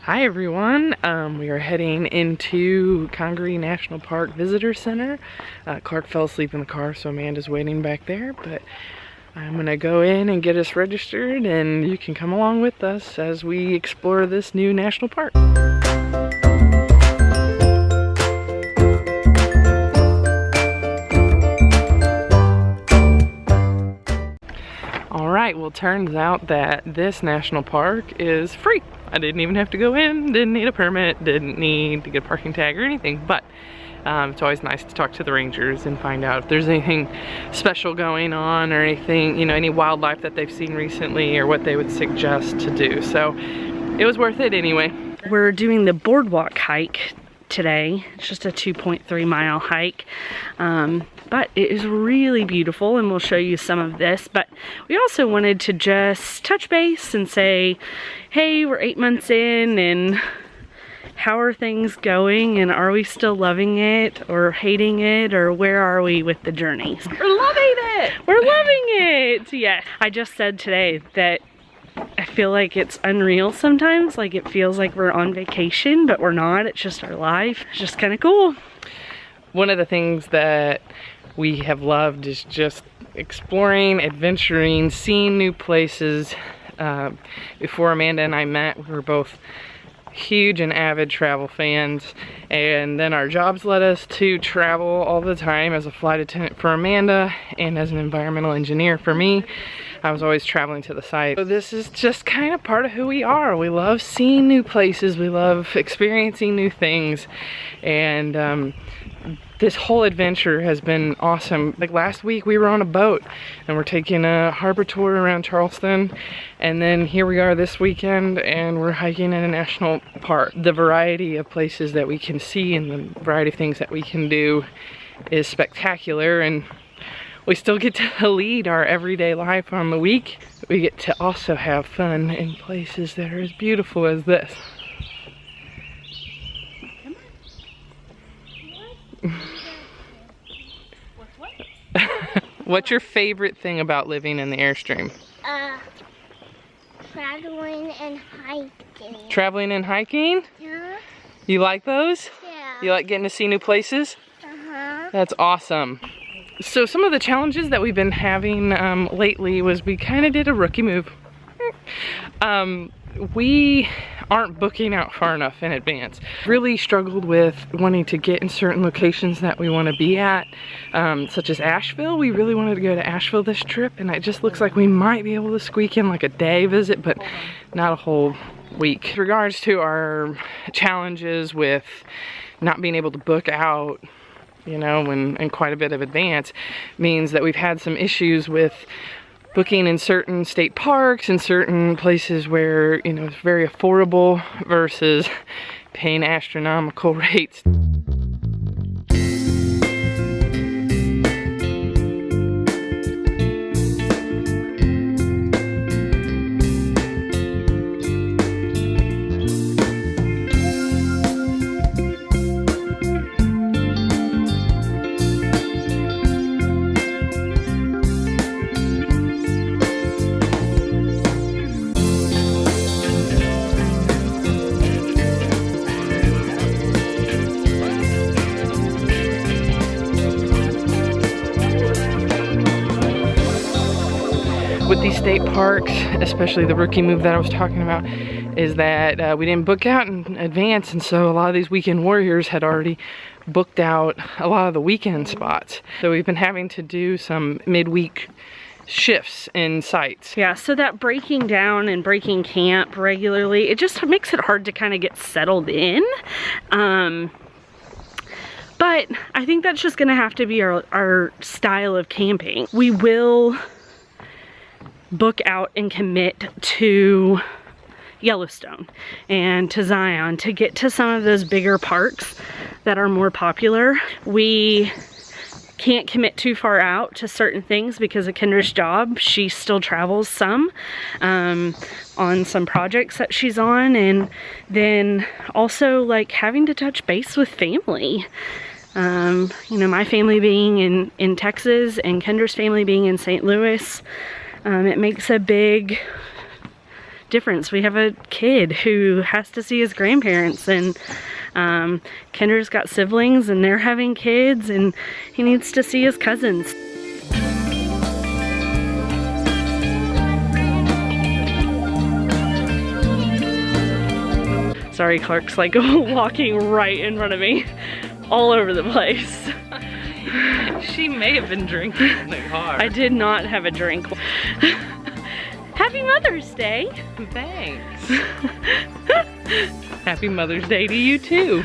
Hi everyone, we are heading into Congaree National Park Visitor Center. Clark fell asleep in the car, so Amanda's waiting back there, but I'm gonna go in and get us registered and you can come along with us as we explore this new national park. Alright, well, turns out that this national park is free. I didn't even have to go in, didn't need a permit, didn't need to get a parking tag or anything, but it's always nice to talk to the rangers and find out if there's anything special going on or anything, you know, any wildlife that they've seen recently or what they would suggest to do. So it was worth it anyway. We're doing the Boardwalk Hike today. It's just a 2.3 mile hike, but it is really beautiful and we'll show you some of this. But we also wanted to just touch base and say, hey, we're 8 months in and how are things going, and are we still loving it or hating it, or where are we with the journey? We're loving it! We're loving it! Yeah, I just said today that I feel like it's unreal sometimes. Like, it feels like we're on vacation, but we're not. It's just our life. It's just kind of cool. One of the things that we have loved is just exploring, adventuring, seeing new places. Before Amanda and I met, we were both huge and avid travel fans, and then our jobs led us to travel all the time. As a flight attendant for Amanda and as an environmental engineer for me, I was always traveling to the site. So this is just kind of part of who we are. We love seeing new places, we love experiencing new things, and this whole adventure has been awesome. Like last week we were on a boat and we're taking a harbor tour around Charleston, and then here we are this weekend and we're hiking in a national park. The variety of places that we can see and the variety of things that we can do is spectacular, and we still get to lead our everyday life on the week. We get to also have fun in places that are as beautiful as this. What's your favorite thing about living in the Airstream? Traveling and hiking. Traveling and hiking? Yeah. You like those? Yeah. You like getting to see new places? Uh-huh. That's awesome. So some of the challenges that we've been having lately was we kind of did a rookie move. We aren't booking out far enough in advance. Really struggled with wanting to get in certain locations that we want to be at, such as Asheville. We really wanted to go to Asheville this trip, and it just looks like we might be able to squeak in like a day visit, but not a whole week. With regards to our challenges with not being able to book out, you know, in quite a bit of advance, means that we've had some issues with booking in certain state parks and certain places where, you know, it's very affordable versus paying astronomical rates. With these state parks, especially the rookie move that I was talking about, is that we didn't book out in advance, and so a lot of these weekend warriors had already booked out a lot of the weekend spots. So we've been having to do some midweek shifts in sites. Yeah, so that breaking down and breaking camp regularly, it just makes it hard to kind of get settled in. But I think that's just gonna have to be our style of camping. We will book out and commit to Yellowstone and to Zion to get to some of those bigger parks that are more popular. We can't commit too far out to certain things because of Kendra's job. She still travels some on some projects that she's on, and then also like having to touch base with family. You know, my family being in Texas and Kendra's family being in St. Louis, it makes a big difference. We have a kid who has to see his grandparents, and Kendra's got siblings and they're having kids, and he needs to see his cousins. Sorry, Clark's like walking right in front of me, all over the place. She may have been drinking in the car. I did not have a drink. Happy Mother's Day. Thanks. Happy Mother's Day to you too.